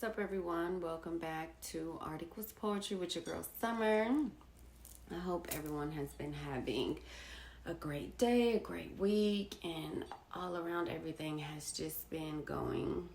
What's up, everyone? Welcome back to Art Equals Poetry with your girl Summer. I hope everyone has been having a great day, a great week, and all around everything has just been going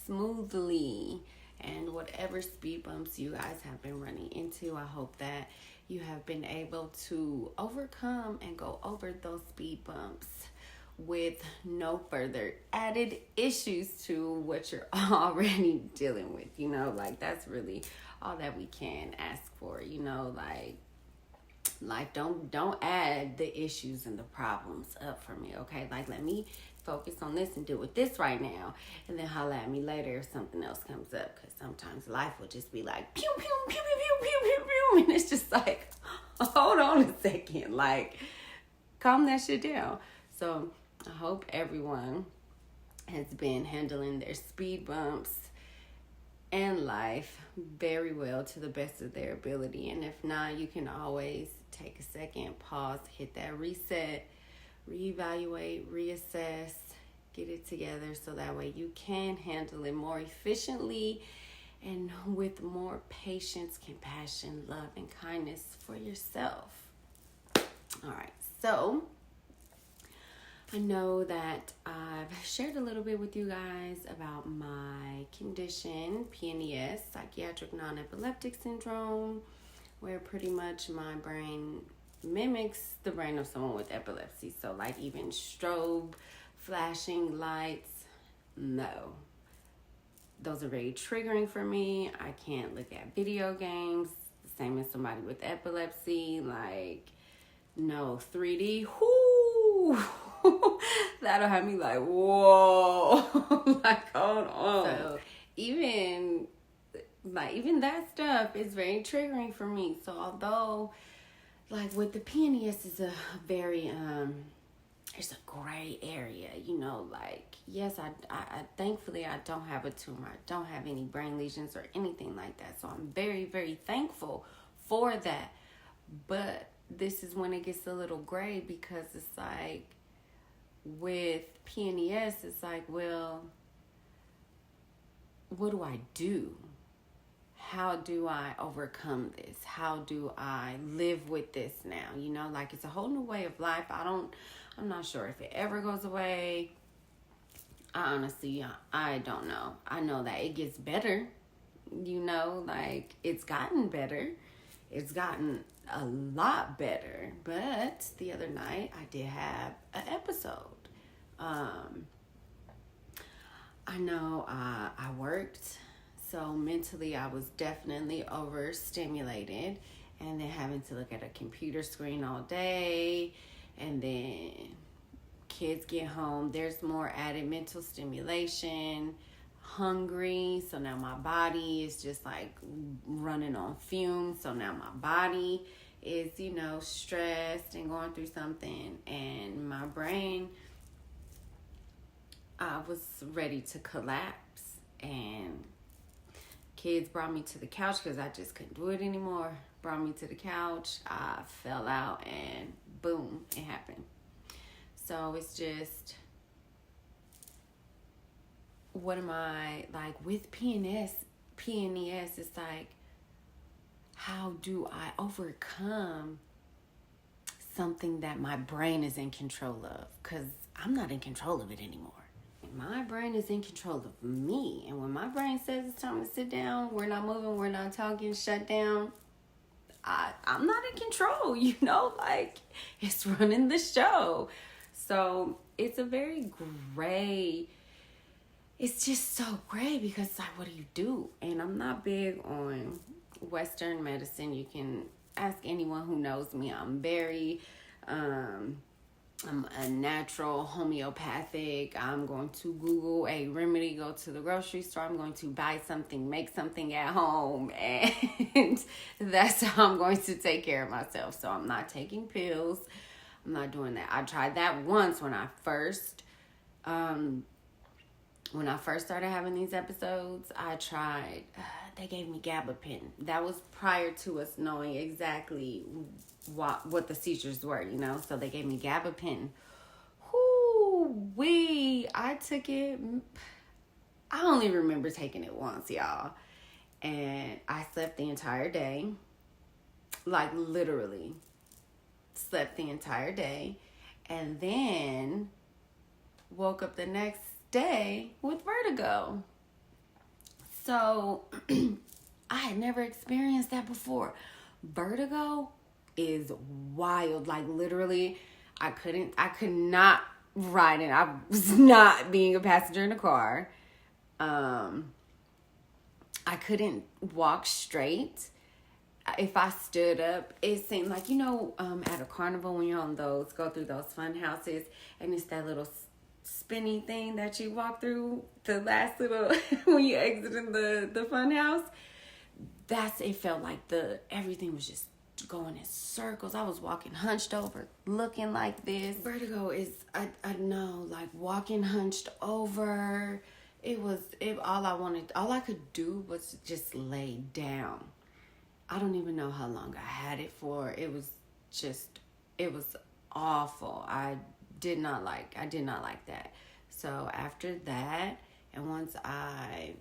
smoothly. And whatever speed bumps you guys have been running into, I hope that you have been able to overcome and go over those speed bumps with no further added issues to what you're already dealing with. That's really all that we can ask for. Don't add the issues and the problems up for me, okay? Let me focus on this and deal with this right now, and then holler at me later if something else comes up, because sometimes life will just be like pew pew pew pew pew pew pew pew, and it's just like, hold on a second, calm that shit down. So I hope everyone has been handling their speed bumps and life very well to the best of their ability. And if not, you can always take a second, pause, hit that reset, reevaluate, reassess, get it together so that way you can handle it more efficiently and with more patience, compassion, love, and kindness for yourself. All right, so I know that I've shared a little bit with you guys about my condition, PNES, psychiatric non-epileptic syndrome, where pretty much my brain mimics the brain of someone with epilepsy. So even strobe, flashing lights, no. Those are very triggering for me. I can't look at video games, the same as somebody with epilepsy. No 3D, whoo! That'll have me whoa, hold on. So even that stuff is very triggering for me. So although with the PNES is a very it's a gray area, yes, I thankfully I don't have a tumor, I don't have any brain lesions or anything like that, so I'm very, very thankful for that. But this is when it gets a little gray, because it's with PNES, it's well, what do I do? How do I overcome this? How do I live with this now? It's a whole new way of life. I'm not sure if it ever goes away. I don't know. I know that it gets better. It's gotten better. It's gotten a lot better. But the other night I did have an episode. I know I worked, so mentally I was definitely overstimulated, and then having to look at a computer screen all day, and then kids get home, there's more added mental stimulation, hungry, so now my body is just running on fumes, so now my body is stressed and going through something, and my brain, I was ready to collapse, and kids brought me to the couch because I just couldn't do it anymore. Brought me to the couch, I fell out, and boom, it happened. So it's just, what am I, with PNES, it's how do I overcome something that my brain is in control of? Because I'm not in control of it anymore. My brain is in control of me. And when my brain says it's time to sit down, we're not moving, we're not talking, shut down, I'm not in control, it's running the show. So it's a very gray, it's just so gray, because what do you do? And I'm not big on Western medicine. You can ask anyone who knows me. I'm very, I'm a natural homeopathic. I'm going to Google a remedy, go to the grocery store. I'm going to buy something, make something at home. And that's how I'm going to take care of myself. So I'm not taking pills. I'm not doing that. I tried that once when I first started having these episodes. I tried, they gave me gabapentin. That was prior to us knowing exactly what the seizures were, so they gave me gabapentin. I took it. I only remember taking it once, y'all. And I slept the entire day. Like, literally. Slept the entire day. And then woke up the next day with vertigo. So, I had never experienced that before. Vertigo is wild. Like, literally, I could not ride it. I was not being a passenger in a car. I couldn't walk straight. If I stood up, it seemed like, at a carnival when you're on go through those fun houses, and it's that little spinny thing that you walk through, the last little, when you exit in the fun house. It felt like everything was just going in circles. I was walking hunched over, looking like this. Vertigo is, I know, like walking hunched over. All I could do was just lay down. I don't even know how long I had it for. It was awful. I did not like that. So after that, and once I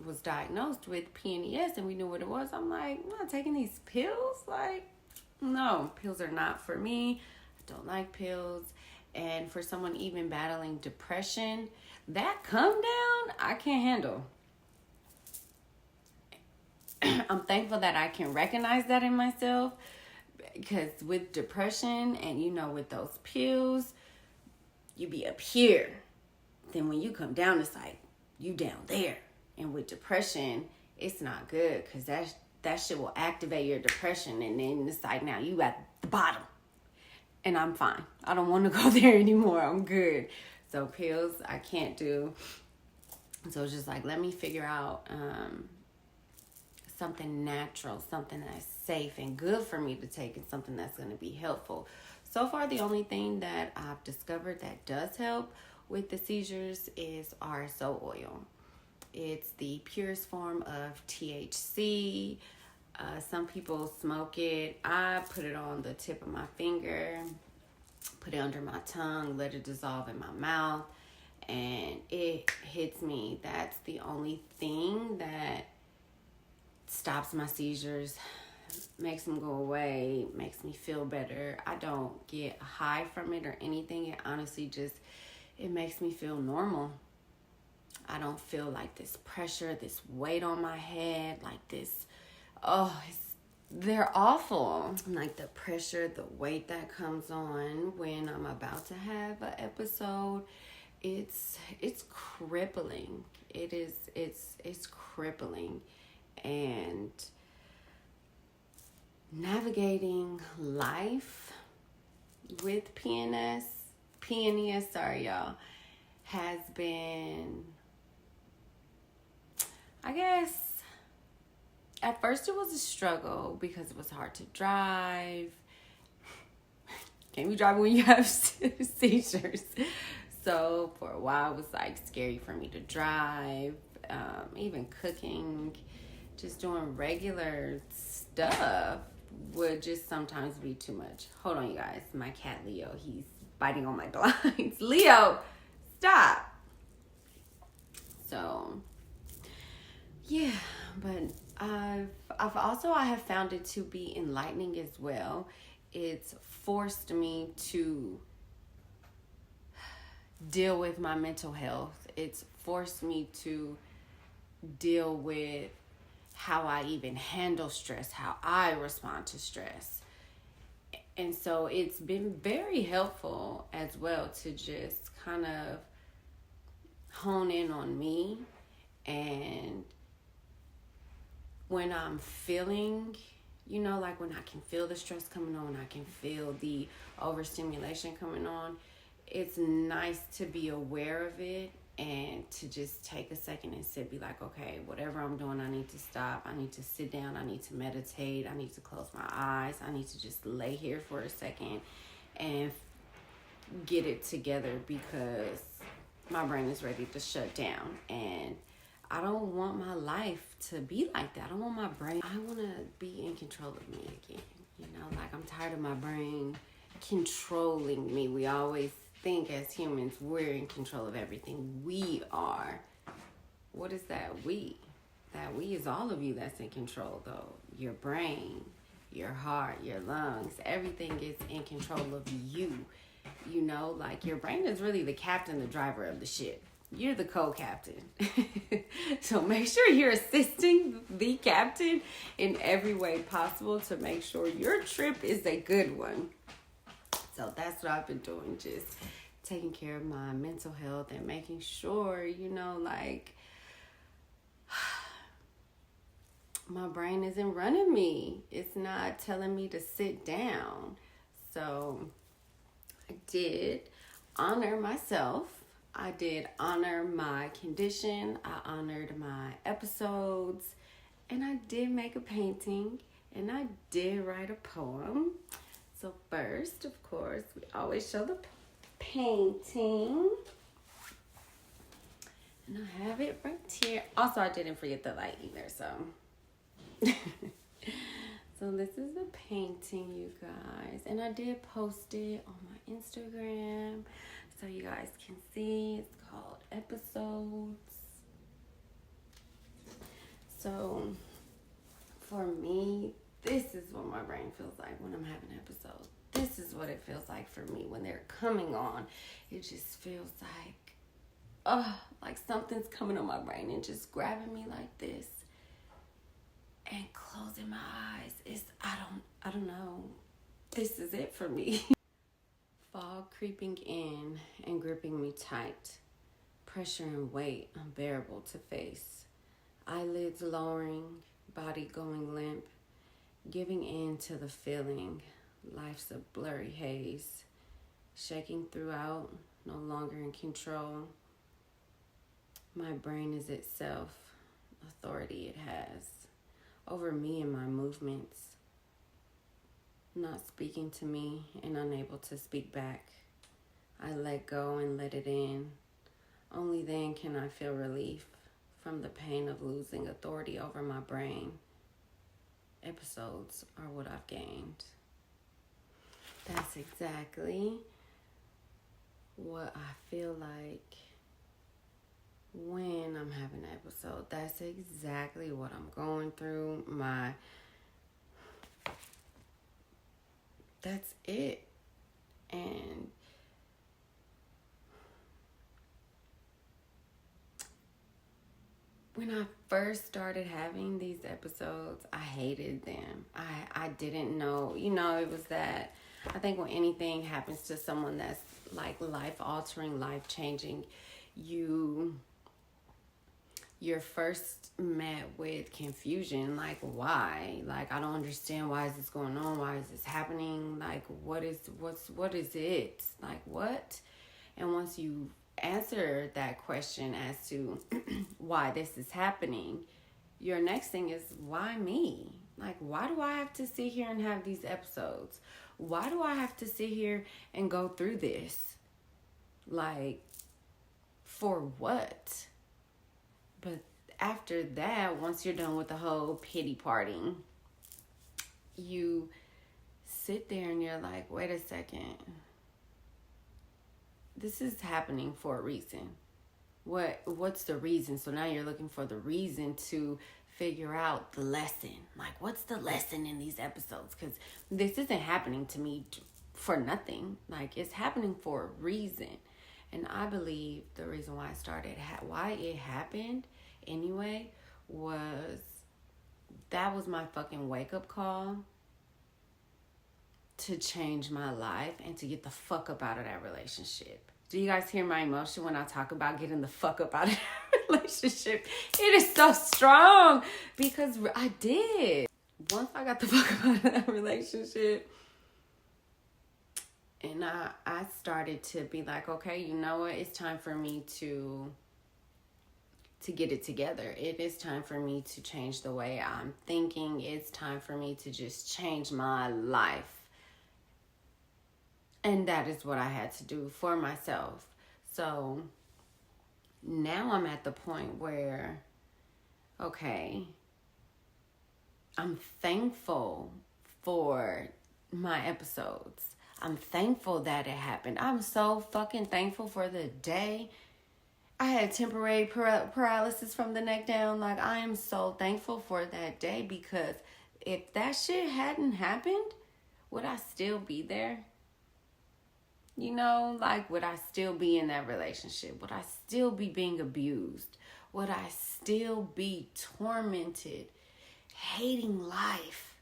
was diagnosed with PNES and we knew what it was, I'm like, I'm not taking these pills. Like, no, pills are not for me. I don't like pills. And for someone even battling depression, that come down, I can't handle. I'm thankful that I can recognize that in myself, because with depression and, with those pills, you be up here. Then when you come down, it's like you down there. And with depression, it's not good, because that shit will activate your depression. And then it's like, now you at the bottom. And I'm fine. I don't want to go there anymore. I'm good. So pills, I can't do. So it's just like, let me figure out something natural, something that's safe and good for me to take, and something that's going to be helpful. So far, the only thing that I've discovered that does help with the seizures is RSO oil. It's the purest form of THC. Some people smoke it. I put it on the tip of my finger, put it under my tongue, let it dissolve in my mouth, and it hits me. That's the only thing that stops my seizures, makes them go away, makes me feel better. I don't get high from it or anything. It honestly it makes me feel normal. I don't feel like this pressure, this weight on my head, like this. They're awful. Like the pressure, the weight that comes on when I'm about to have an episode, it's crippling. It's crippling. And navigating life with PNES, sorry y'all, has been, I guess, at first it was a struggle because it was hard to drive. Can't be driving when you have seizures. So for a while it was like scary for me to drive, even cooking, just doing regular stuff would just sometimes be too much. Hold on, you guys. My cat Leo, he's biting on my blinds. Leo, stop. So yeah, but I have found it to be enlightening as well. It's forced me to deal with my mental health. It's forced me to deal with how I even handle stress, how I respond to stress. And so it's been very helpful as well to just kind of hone in on me. And when I'm feeling, like when I can feel the stress coming on, when I can feel the overstimulation coming on, it's nice to be aware of it and to just take a second and be like, okay, whatever I'm doing, I need to stop. I need to sit down. I need to meditate. I need to close my eyes. I need to just lay here for a second and get it together, because my brain is ready to shut down. And I don't want my life to be like that. I don't want my brain. I want to be in control of me again. Like I'm tired of my brain controlling me. We always think as humans we're in control of everything. We are. what is that we? That we is all of you that's in control, though. Your brain, your heart, your lungs, everything is in control of you. You know, like your brain is really the captain, the driver of the ship. You're the co-captain. So make sure you're assisting the captain in every way possible to make sure your trip is a good one. So that's what I've been doing, just taking care of my mental health and making sure, you know, like my brain isn't running me. It's not telling me to sit down. So I did honor myself. I did honor my condition. I honored my episodes. And I did make a painting. And I did write a poem. So first, of course, we always show the painting. And I have it right here. Also, I didn't forget the light either, so. So this is the painting, you guys. And I did post it on my Instagram so you guys can see. It's called Episodes. So for me, this is what my brain feels like when I'm having episodes. This is what it feels like for me when they're coming on. It just feels like something's coming on my brain and just grabbing me like this and closing my eyes. I don't know. This is it for me. Fog creeping in and gripping me tight. Pressure and weight unbearable to face. Eyelids lowering, body going limp. Giving in to the feeling. Life's a blurry haze. Shaking throughout, no longer in control. My brain is itself. Authority it has. Over me and my movements. Not speaking to me and unable to speak back. I let go and let it in. Only then can I feel relief from the pain of losing authority over my brain. Episodes are what I've gained. That's exactly what I feel like when I'm having an episode. That's exactly what I'm going through. That's it. And when I first started having these episodes, I hated them. I didn't know, it was that, I think when anything happens to someone that's like life-altering, life-changing, you're first met with confusion. Like, why? Like, I don't understand. Why is this going on? Why is this happening? Like, what is it? Like, what? And once you answer that question as to why this is happening, your next thing is, why me? Like, why do I have to sit here and have these episodes? Why do I have to sit here and go through this? Like, for what? But after that, once you're done with the whole pity party, you sit there and you're like, wait a second. This is happening for a reason. What's the reason? So now you're looking for the reason to figure out the lesson. Like, what's the lesson in these episodes? Because this isn't happening to me for nothing. Like, it's happening for a reason. And I believe the reason why why it happened anyway, that was my fucking wake-up call to change my life and to get the fuck up out of that relationship. Do you guys hear my emotion when I talk about getting the fuck up out of that relationship? It is so strong because I did. Once I got the fuck up out of that relationship, and I started to be like, okay, you know what? It's time for me to get it together. It is time for me to change the way I'm thinking. It's time for me to just change my life. And that is what I had to do for myself. So now I'm at the point where, okay, I'm thankful for my episodes. I'm thankful that it happened. I'm so fucking thankful for the day I had temporary paralysis from the neck down. Like, I am so thankful for that day, because if that shit hadn't happened, would I still be there? You know, like, would I still be in that relationship? Would I still be being abused? Would I still be tormented, hating life,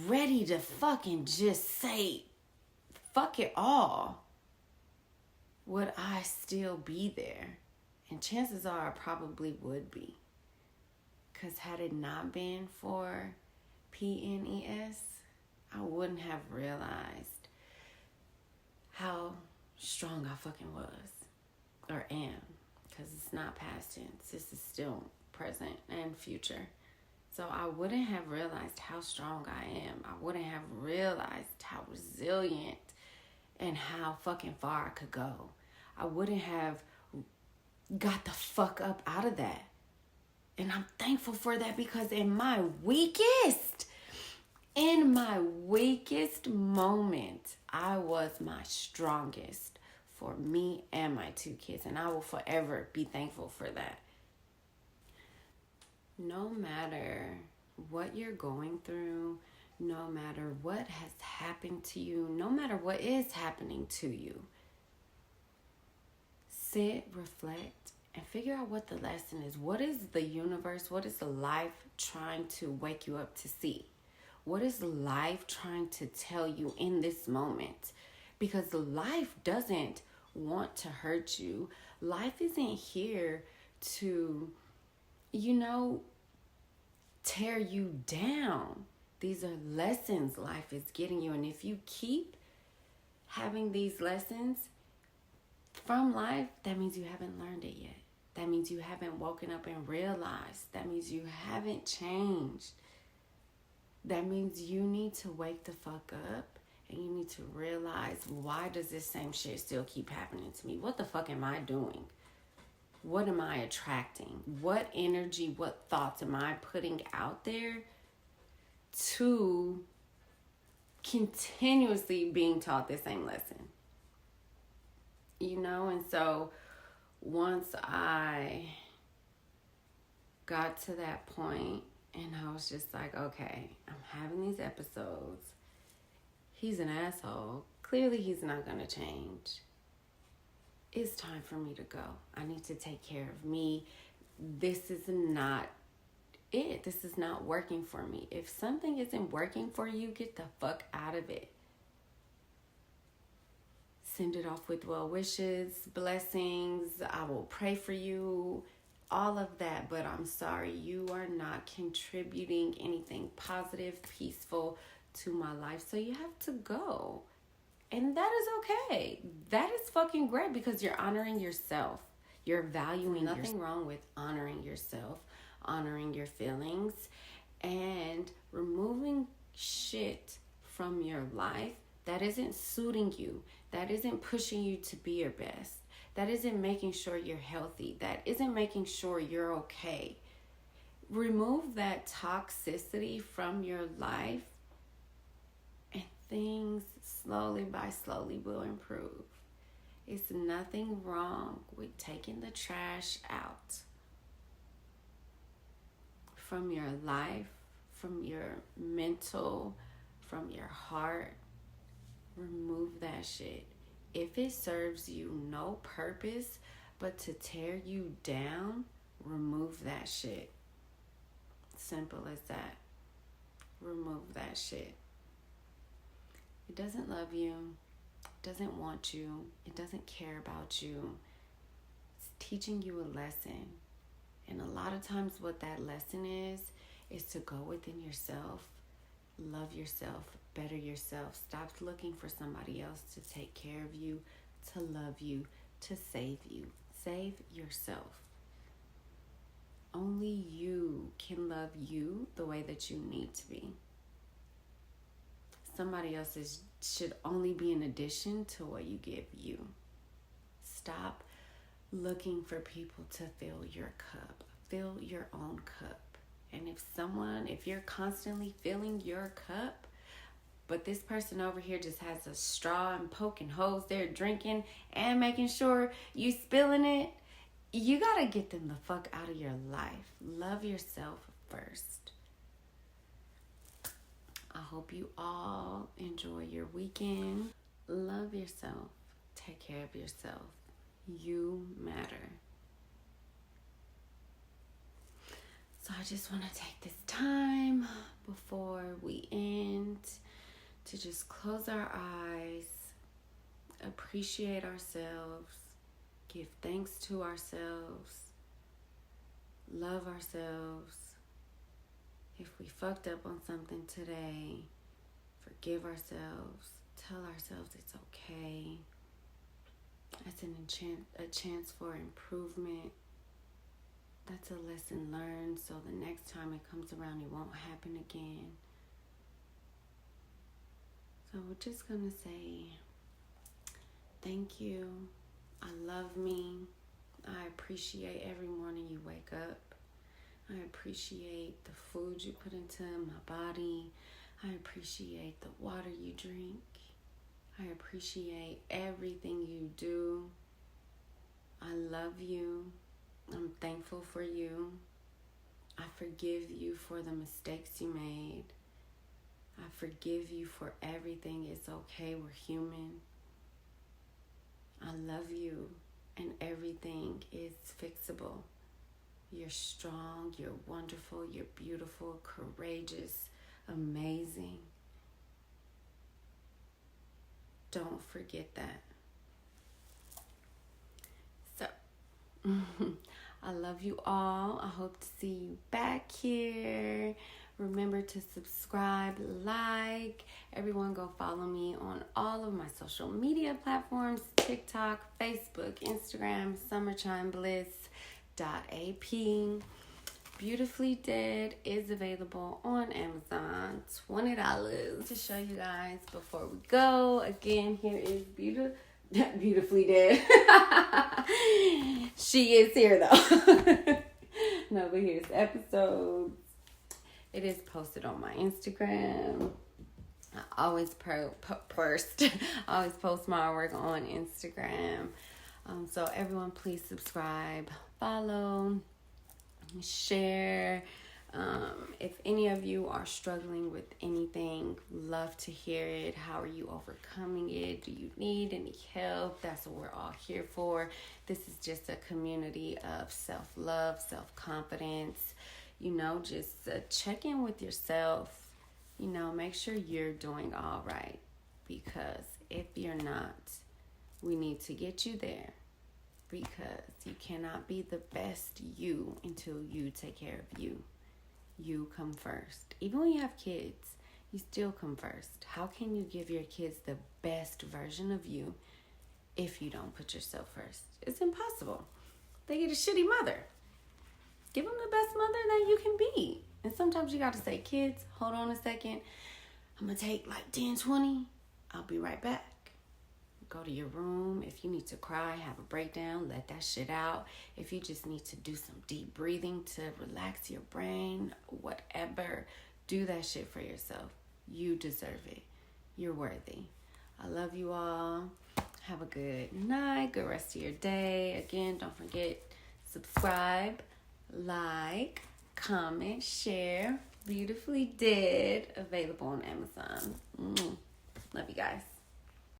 ready to fucking just say, fuck it all? Would I still be there? And chances are I probably would be. Because had it not been for PNES, I wouldn't have realized how strong I fucking was, or am, because it's not past tense. This is still present and future. So I wouldn't have realized how strong I am. I wouldn't have realized how resilient and how fucking far I could go. I wouldn't have got the fuck up out of that. And I'm thankful for that, because in my weakest moment, I was my strongest for me and my 2 kids. And I will forever be thankful for that. No matter what you're going through, no matter what has happened to you, no matter what is happening to you, sit, reflect, and figure out what the lesson is. What is the universe, what is the life trying to wake you up to see? What is life trying to tell you in this moment? Because life doesn't want to hurt you. Life isn't here to, tear you down. These are lessons life is getting you. And if you keep having these lessons from life, that means you haven't learned it yet. That means you haven't woken up and realized. That means you haven't changed. That means you need to wake the fuck up, and you need to realize, why does this same shit still keep happening to me? What the fuck am I doing? What am I attracting? What energy, what thoughts am I putting out there to continuously being taught the same lesson? And so once I got to that point, and I was just like, okay, I'm having these episodes. He's an asshole. Clearly he's not going to change. It's time for me to go. I need to take care of me. This is not it. This is not working for me. If something isn't working for you, get the fuck out of it. Send it off with well wishes, blessings. I will pray for you, all of that. But I'm sorry, you are not contributing anything positive, peaceful to my life. So you have to go. And that is okay. That is fucking great, because you're honoring yourself. You're valuing yourself. Nothing wrong with honoring yourself, honoring your feelings, and removing shit from your life that isn't suiting you, that isn't pushing you to be your best, that isn't making sure you're healthy, that isn't making sure you're okay. Remove that toxicity from your life, and things slowly will improve. It's nothing wrong with taking the trash out from your life, from your mental, from your heart. Remove that shit. If it serves you no purpose but to tear you down, remove that shit. Simple as that. Remove that shit. It doesn't love you. It doesn't want you. It doesn't care about you. It's teaching you a lesson. And a lot of times what that lesson is to go within yourself, love yourself, better yourself. Stop looking for somebody else to take care of you, to love you, to save you. Save yourself. Only you can love you the way that you need to be. Somebody else's should only be an addition to what you give you. Stop looking for people to fill your cup. Fill your own cup. And if you're constantly filling your cup, But this person over here just has a straw and poking holes there, drinking and making sure you spilling it. You gotta get them the fuck out of your life. Love yourself first. I hope you all enjoy your weekend. Love yourself. Take care of yourself. You matter. So I just want to take this time before we end to just close our eyes, appreciate ourselves, give thanks to ourselves, love ourselves. If we fucked up on something today, forgive ourselves, tell ourselves it's okay. That's a chance for improvement. That's a lesson learned, so the next time it comes around, it won't happen again. So we're just going to say, thank you. I love me. I appreciate every morning you wake up. I appreciate the food you put into my body. I appreciate the water you drink. I appreciate everything you do. I love you. I'm thankful for you. I forgive you for the mistakes you made. I forgive you for everything. It's okay. We're human. I love you, and everything is fixable. You're strong. You're wonderful. You're beautiful, courageous, amazing. Don't forget that. So, I love you all. I hope to see you back here. Remember to subscribe, like. Everyone go follow me on all of my social media platforms. TikTok, Facebook, Instagram, summerchimebliss.ap. Beautifully Dead is available on Amazon. $20 to show you guys before we go. Again, here is Beautifully Dead. She is here though. No, but here's episodes. It is posted on my Instagram. I always post my work on Instagram. So everyone, please subscribe, follow, share. If any of you are struggling with anything, love to hear it. How are you overcoming it? Do you need any help? That's what we're all here for. This is just a community of self-love, self-confidence. Just check in with yourself. Make sure you're doing all right. Because if you're not, we need to get you there. Because you cannot be the best you until you take care of you. You come first. Even when you have kids, you still come first. How can you give your kids the best version of you if you don't put yourself first? It's impossible. They get a shitty mother. Give them the best mother that you can be. And sometimes you got to say, kids, hold on a second. I'm going to take like 10, 20. I'll be right back. Go to your room. If you need to cry, have a breakdown, let that shit out. If you just need to do some deep breathing to relax your brain, whatever, do that shit for yourself. You deserve it. You're worthy. I love you all. Have a good night, good rest of your day. Again, don't forget, subscribe, like, comment, share. Beautifully Dead, available on Amazon. Love you guys.